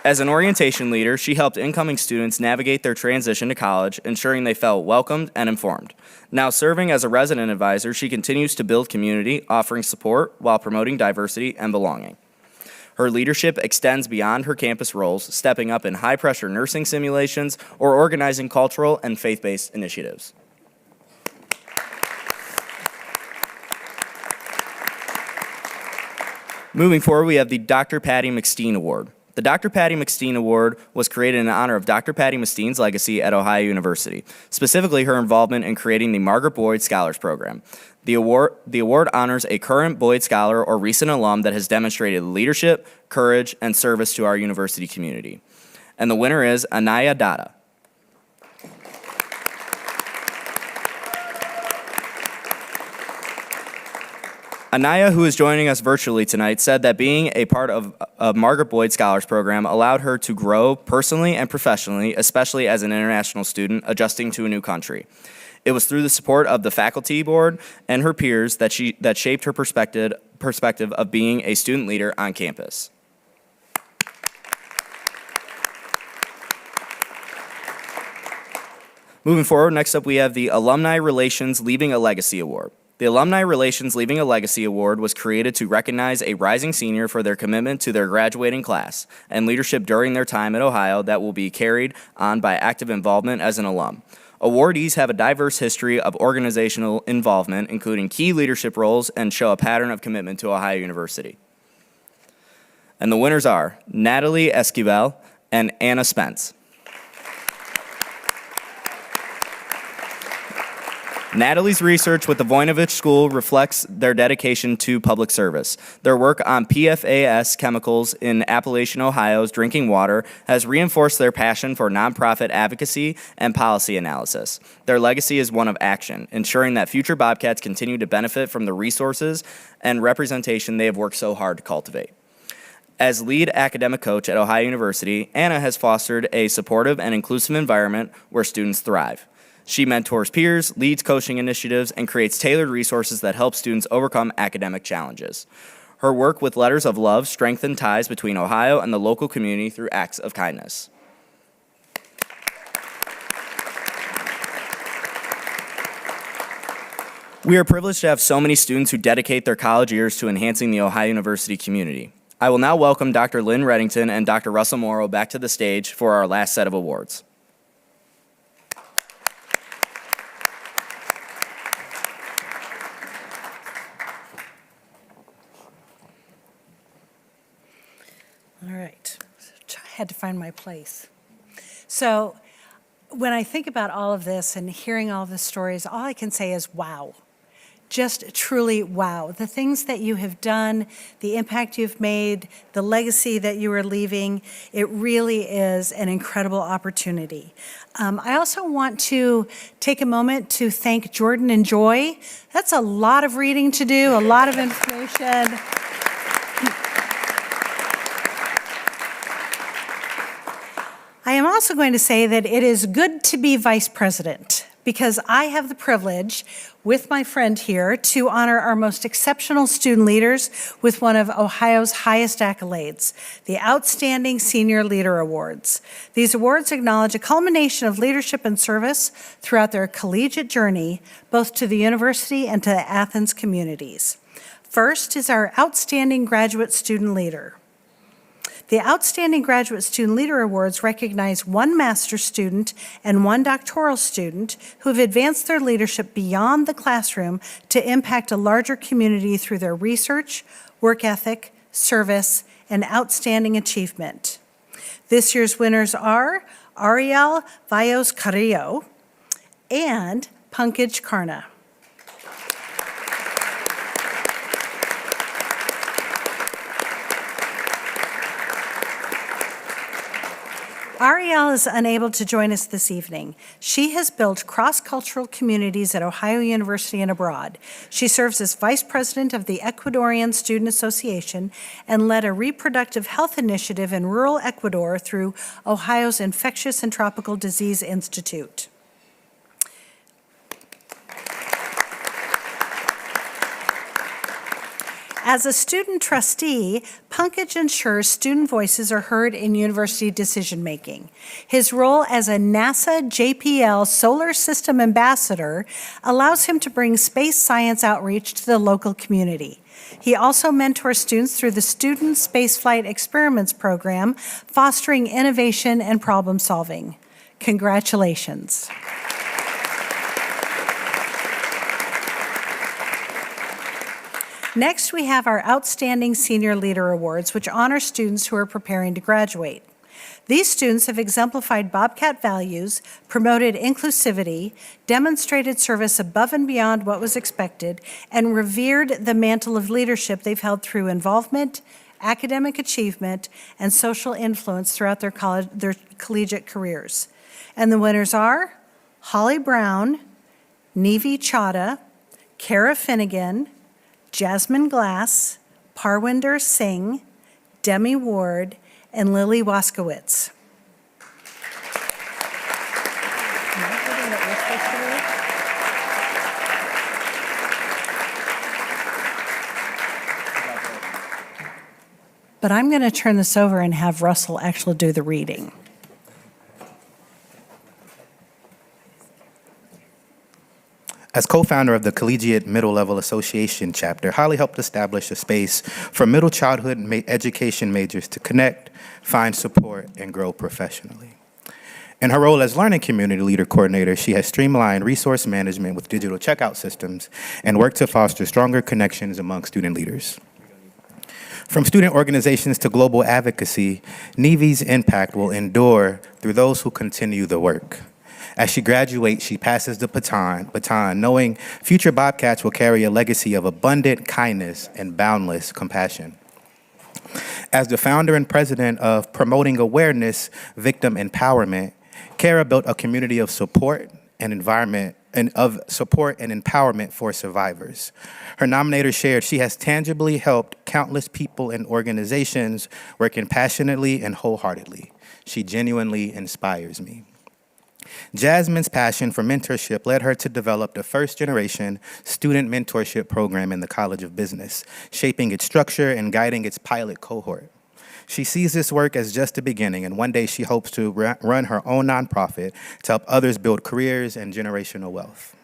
As an orientation leader, she helped incoming students navigate their transition to college, ensuring they felt welcomed and informed. Now serving as a resident advisor, she continues to build community, offering support while promoting diversity and belonging. Her leadership extends beyond her campus roles, stepping up in high-pressure nursing simulations or organizing cultural and faith-based initiatives. Moving forward, we have the Dr. Patty McSteen Award. The Dr. Patty McSteen Award was created in honor of Dr. Patty McSteen's legacy at Ohio University, specifically her involvement in creating the Margaret Boyd Scholars Program. The award honors a current Boyd Scholar or recent alum that has demonstrated leadership, courage, and service to our university community. And the winner is Anaya Dada. Anaya, who is joining us virtually tonight, said that being a part of a Margaret Boyd Scholars Program allowed her to grow personally and professionally, especially as an international student adjusting to a new country. It was through the support of the faculty board and her peers that shaped her perspective of being a student leader on campus. Moving forward, next up we have the Alumni Relations Leaving a Legacy Award. The Alumni Relations Leaving a Legacy Award was created to recognize a rising senior for their commitment to their graduating class and leadership during their time at Ohio that will be carried on by active involvement as an alum. Awardees have a diverse history of organizational involvement, including key leadership roles, and show a pattern of commitment to Ohio University. And the winners are Natalie Esquivel and Anna Spence. Natalie's research with the Voinovich School reflects their dedication to public service. Their work on PFAS chemicals in Appalachian, Ohio's drinking water has reinforced their passion for nonprofit advocacy and policy analysis. Their legacy is one of action, ensuring that future Bobcats continue to benefit from the resources and representation they have worked so hard to cultivate. As lead academic coach at Ohio University, Anna has fostered a supportive and inclusive environment where students thrive. She mentors peers, leads coaching initiatives, and creates tailored resources that help students overcome academic challenges. Her work with Letters of Love strengthened ties between Ohio and the local community through acts of kindness. We are privileged to have so many students who dedicate their college years to enhancing the Ohio University community. I will now welcome Dr. Lynn Redington and Dr. Russell Morrow back to the stage for our last set of awards. All right, I had to find my place. So when I think about all of this and hearing all of the stories, all I can say is wow. Just truly wow. The things that you have done, the impact you've made, the legacy that you are leaving, it really is an incredible opportunity. I also want to take a moment to thank Jordon and Joy. That's a lot of reading to do, a lot of information. I am also going to say that it is good to be vice president because I have the privilege with my friend here to honor our most exceptional student leaders with one of Ohio's highest accolades, the Outstanding Senior Leader Awards. These awards acknowledge a culmination of leadership and service throughout their collegiate journey, both to the university and to the Athens communities. First is our Outstanding Graduate Student Leader. The Outstanding Graduate Student Leader Awards recognize one master's student and one doctoral student who have advanced their leadership beyond the classroom to impact a larger community through their research, work ethic, service, and outstanding achievement. This year's winners are Ariel Valles Carrillo and Pankaj Karna. Ariel is unable to join us this evening. She has built cross-cultural communities at Ohio University and abroad. She serves as vice president of the Ecuadorian Student Association and led a reproductive health initiative in rural Ecuador through Ohio's Infectious and Tropical Disease Institute. As a student trustee, Punkage ensures student voices are heard in university decision-making. His role as a NASA JPL Solar System Ambassador allows him to bring space science outreach to the local community. He also mentors students through the Student Spaceflight Experiments Program, fostering innovation and problem solving. Congratulations. Next, we have our Outstanding Senior Leader Awards, which honor students who are preparing to graduate. These students have exemplified Bobcat values, promoted inclusivity, demonstrated service above and beyond what was expected, and revered the mantle of leadership they've held through involvement, academic achievement, and social influence throughout their collegiate careers. And the winners are Holly Brown, Nevi Chadha, Kara Finnegan, Jasmine Glass, Parwinder Singh, Demi Ward, and Lily Waskowitz. But I'm going to turn this over and have Russell actually do the reading. As co-founder of the Collegiate Middle Level Association chapter, Holly helped establish a space for middle childhood education majors to connect, find support, and grow professionally. In her role as Learning Community Leader Coordinator, she has streamlined resource management with digital checkout systems and worked to foster stronger connections among student leaders. From student organizations to global advocacy, Nevi's impact will endure through those who continue the work. As she graduates, she passes the baton, knowing future Bobcats will carry a legacy of abundant kindness and boundless compassion. As the founder and president of Promoting Awareness Victim Empowerment, Kara built a community of support and empowerment for survivors. Her nominator shared she has tangibly helped countless people and organizations working passionately and wholeheartedly. She genuinely inspires me. Jasmine's passion for mentorship led her to develop the first-generation student mentorship program in the College of Business, shaping its structure and guiding its pilot cohort. She sees this work as just the beginning, and one day she hopes to run her own nonprofit to help others build careers and generational wealth.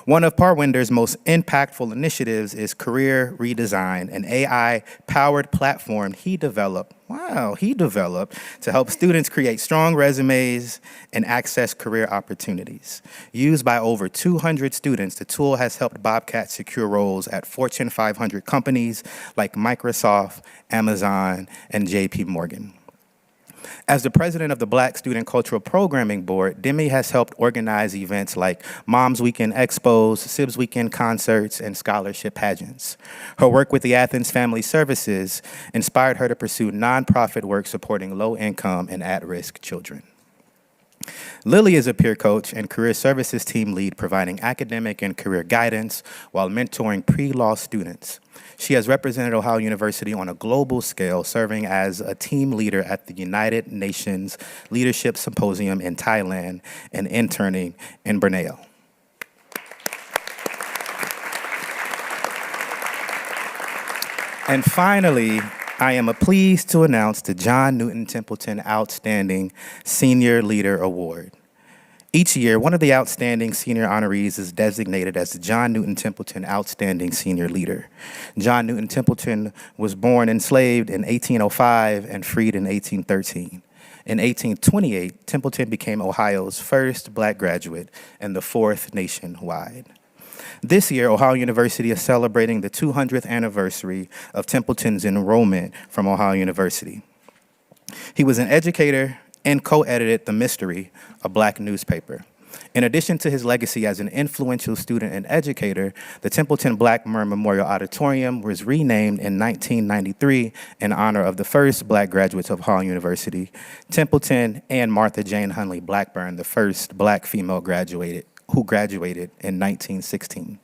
One of Parwinder's most impactful initiatives is Career Redesign, an AI-powered platform he developed to help students create strong resumes and access career opportunities. Used by over 200 students, the tool has helped Bobcats secure roles at Fortune 500 companies like Microsoft, Amazon, and JP Morgan. As the president of the Black Student Cultural Programming Board, Demi has helped organize events like Moms Weekend Expos, Sibs Weekend concerts, and scholarship pageants. Her work with the Athens Family Services inspired her to pursue nonprofit work supporting low-income and at-risk children. Lily is a peer coach and career services team lead, providing academic and career guidance while mentoring pre-law students. She has represented Ohio University on a global scale, serving as a team leader at the United Nations Leadership Symposium in Thailand and interning in Borneo. And finally, I am pleased to announce the John Newton Templeton Outstanding Senior Leader Award. Each year, one of the outstanding senior honorees is designated as the John Newton Templeton Outstanding Senior Leader. John Newton Templeton was born enslaved in 1805 and freed in 1813. In 1828, Templeton became Ohio's first Black graduate and the fourth nationwide. This year, Ohio University is celebrating the 200th anniversary of Templeton's enrollment from Ohio University. He was an educator and co-edited The Mystery, a Black newspaper. In addition to his legacy as an influential student and educator, the Templeton Blackburn Memorial Auditorium was renamed in 1993 in honor of the first Black graduates of Ohio University, Templeton and Martha Jane Hunley Blackburn, the first Black female who graduated in 1916.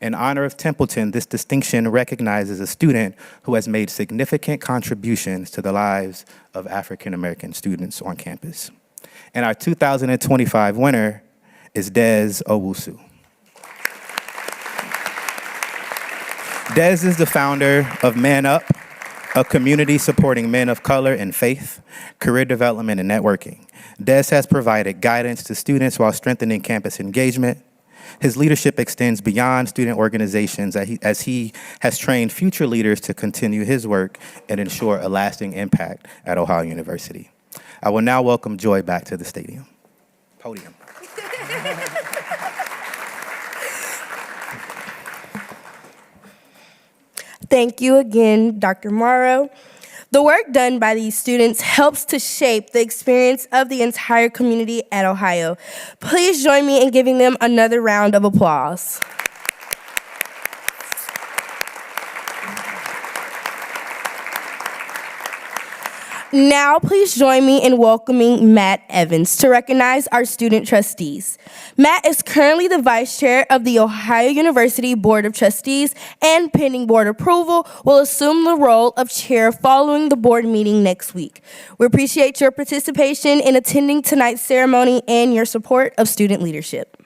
In honor of Templeton, this distinction recognizes a student who has made significant contributions to the lives of African American students on campus. And our 2025 winner is Des Owusu. Des is the founder of Man Up, a community supporting men of color in faith, career development, and networking. Des has provided guidance to students while strengthening campus engagement. His leadership extends beyond student organizations as he has trained future leaders to continue his work and ensure a lasting impact at Ohio University. I will now welcome Joy back to the podium. Thank you again, Dr. Morrow. The work done by these students helps to shape the experience of the entire community at Ohio. Please join me in giving them another round of applause. Now, please join me in welcoming Matt Evans to recognize our student trustees. Matt is currently the vice chair of the Ohio University Board of Trustees and, pending board approval, will assume the role of chair following the board meeting next week. We appreciate your participation in attending tonight's ceremony and your support of student leadership.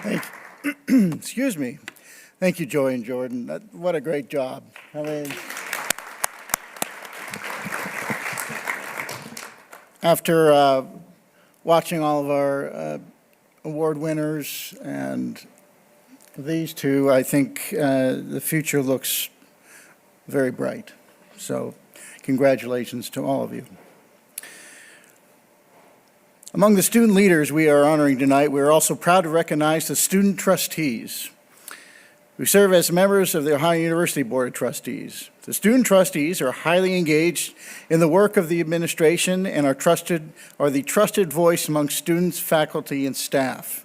Thank you. Excuse me. Thank you, Joy and Jordon. What a great job. I mean, after watching all of our award winners and these two, I think the future looks very bright. So congratulations to all of you. Among the student leaders we are honoring tonight, we are also proud to recognize the student trustees who serve as members of the Ohio University Board of Trustees. The student trustees are highly engaged in the work of the administration and are the trusted voice among students, faculty, and staff.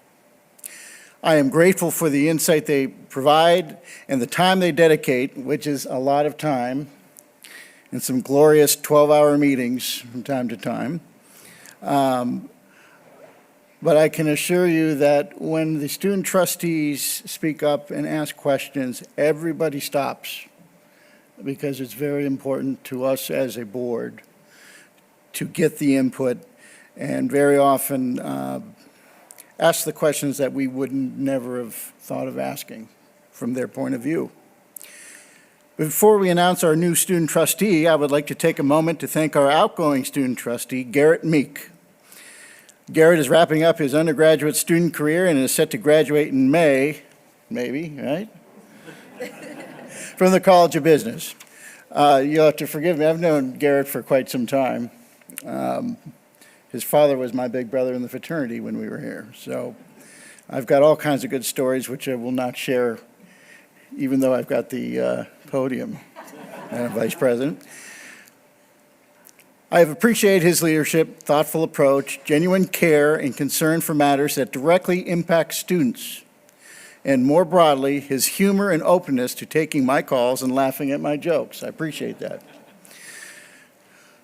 I am grateful for the insight they provide and the time they dedicate, which is a lot of time, and some glorious 12-hour meetings from time to time. But I can assure you that when the student trustees speak up and ask questions, everybody stops, because it's very important to us as a board to get the input and very often ask the questions that we would never have thought of asking from their point of view. Before we announce our new student trustee, I would like to take a moment to thank our outgoing student trustee, Garrett Meek. Garrett is wrapping up his undergraduate student career and is set to graduate in May, maybe, right? From the College of Business. You'll have to forgive me, I've known Garrett for quite some time. His father was my big brother in the fraternity when we were here. So I've got all kinds of good stories which I will not share, even though I've got the podium, Madam Vice President. I have appreciated his leadership, thoughtful approach, genuine care, and concern for matters that directly impact students, and more broadly, his humor and openness to taking my calls and laughing at my jokes. I appreciate that.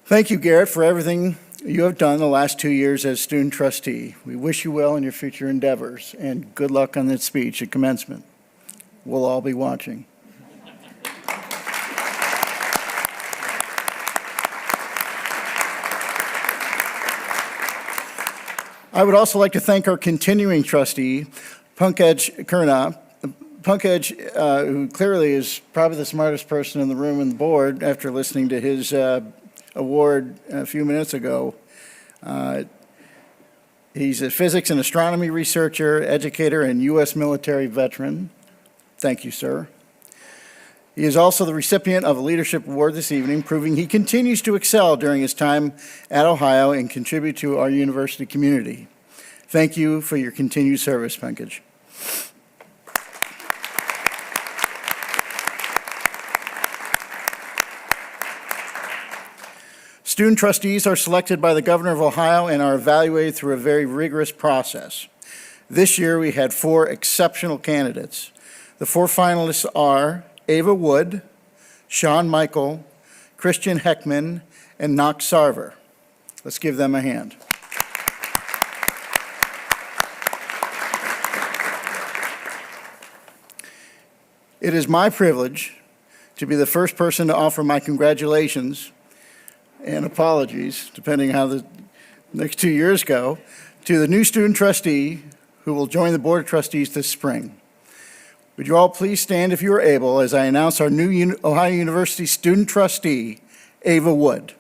Thank you, Garrett, for everything you have done the last 2 years as student trustee. We wish you well in your future endeavors, and good luck on that speech at commencement. We'll all be watching. I would also like to thank our continuing trustee, Pankaj Kurna. Pankaj, who clearly is probably the smartest person in the room and the board after listening to his award a few minutes ago. He's a physics and astronomy researcher, educator, and U.S. military veteran. Thank you, sir. He is also the recipient of a leadership award this evening, proving he continues to excel during his time at Ohio and contribute to our university community. Thank you for your continued service, Pankaj. Student trustees are selected by the Governor of Ohio and are evaluated through a very rigorous process. This year we had 4 exceptional candidates. The 4 finalists are Ava Wood, Sean Michael, Christian Heckman, and Knox Sarver. Let's give them a hand. It is my privilege to be the first person to offer my congratulations and apologies, depending how the next 2 years go, to the new student trustee who will join the Board of Trustees this spring. Would you all please stand if you are able as I announce our new Ohio University student trustee, Ava Wood.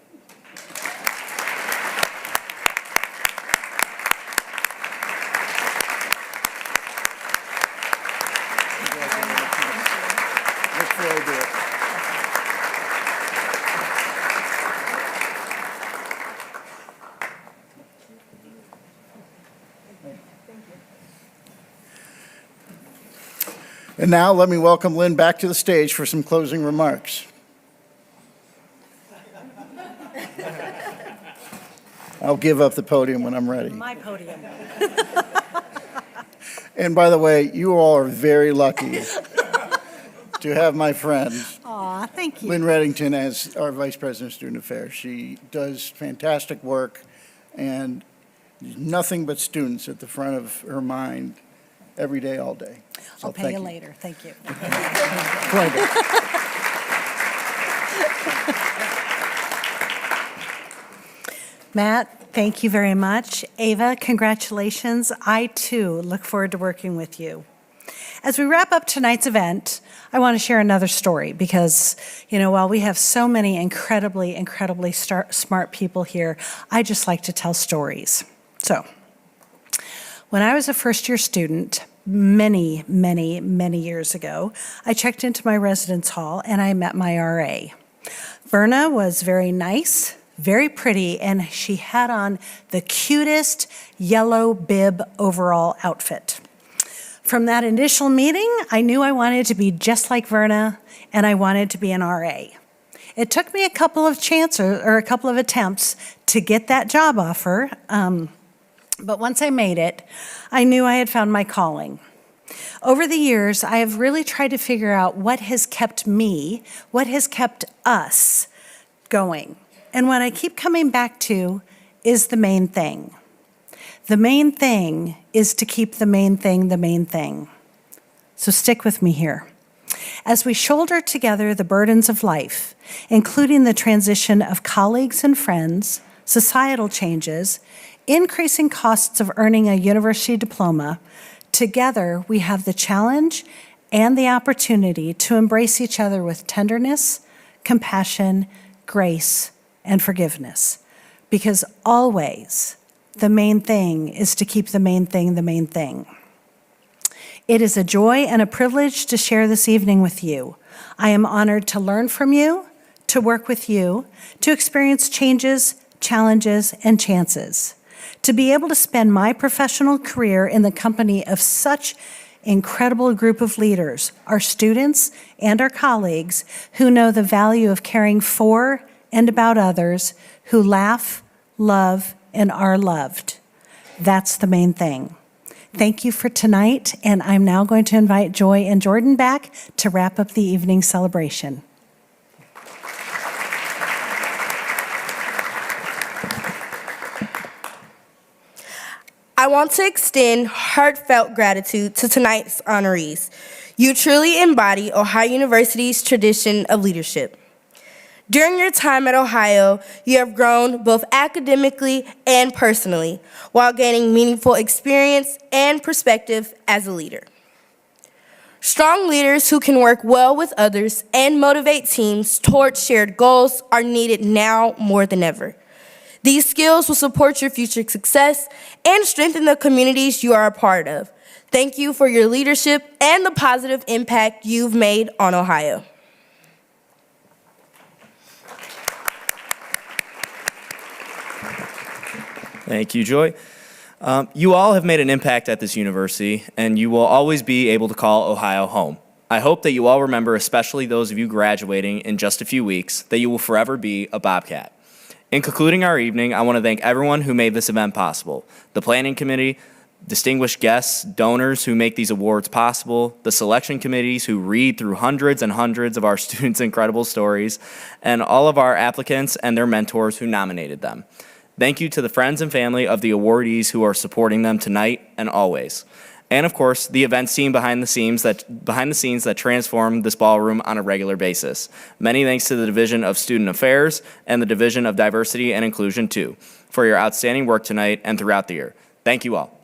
And now let me welcome Lynn back to the stage for some closing remarks. I'll give up the podium when I'm ready. My podium. And by the way, you all are very lucky to have my friend, Aw, thank you. Lynn Redington, as our Vice President of Student Affairs. She does fantastic work, and there's nothing but students at the front of her mind every day, all day. So I'll pay thank you later. Thank you. Matt, thank you very much. Ava, congratulations. I, too, look forward to working with you. As we wrap up tonight's event, I want to share another story because, while we have so many incredibly, incredibly smart people here, I just like to tell stories. So, when I was a first-year student, many, many, many years ago, I checked into my residence hall and I met my RA. Verna was very nice, very pretty, and she had on the cutest yellow bib overall outfit. From that initial meeting, I knew I wanted to be just like Verna, and I wanted to be an RA. It took me a couple of attempts to get that job offer, but once I made it, I knew I had found my calling. Over the years, I have really tried to figure out what has kept us going. And what I keep coming back to is the main thing. The main thing is to keep the main thing the main thing. So stick with me here. As we shoulder together the burdens of life, including the transition of colleagues and friends, societal changes, increasing costs of earning a university diploma, together we have the challenge and the opportunity to embrace each other with tenderness, compassion, grace, and forgiveness. Because always, the main thing is to keep the main thing the main thing. It is a joy and a privilege to share this evening with you. I am honored to learn from you, to work with you, to experience changes, challenges, and chances. To be able to spend my professional career in the company of such incredible group of leaders, our students and our colleagues who know the value of caring for and about others, who laugh, love, and are loved. That's the main thing. Thank you for tonight, and I'm now going to invite Joy and Jordon back to wrap up the evening celebration. I want to extend heartfelt gratitude to tonight's honorees. You truly embody Ohio University's tradition of leadership. During your time at Ohio, you have grown both academically and personally, while gaining meaningful experience and perspective as a leader. Strong leaders who can work well with others and motivate teams towards shared goals are needed now more than ever. These skills will support your future success and strengthen the communities you are a part of. Thank you for your leadership and the positive impact you've made on Ohio. Thank you, Joy. You all have made an impact at this university, and you will always be able to call Ohio home. I hope that you all remember, especially those of you graduating in just a few weeks, that you will forever be a Bobcat. In concluding our evening, I want to thank everyone who made this event possible. The planning committee, distinguished guests, donors who make these awards possible, the selection committees who read through hundreds and hundreds of our students' incredible stories, and all of our applicants and their mentors who nominated them. Thank you to the friends and family of the awardees who are supporting them tonight and always. And of course, the events team behind the scenes that transform this ballroom on a regular basis. Many thanks to the Division of Student Affairs and the Division of Diversity and Inclusion too, for your outstanding work tonight and throughout the year. Thank you all.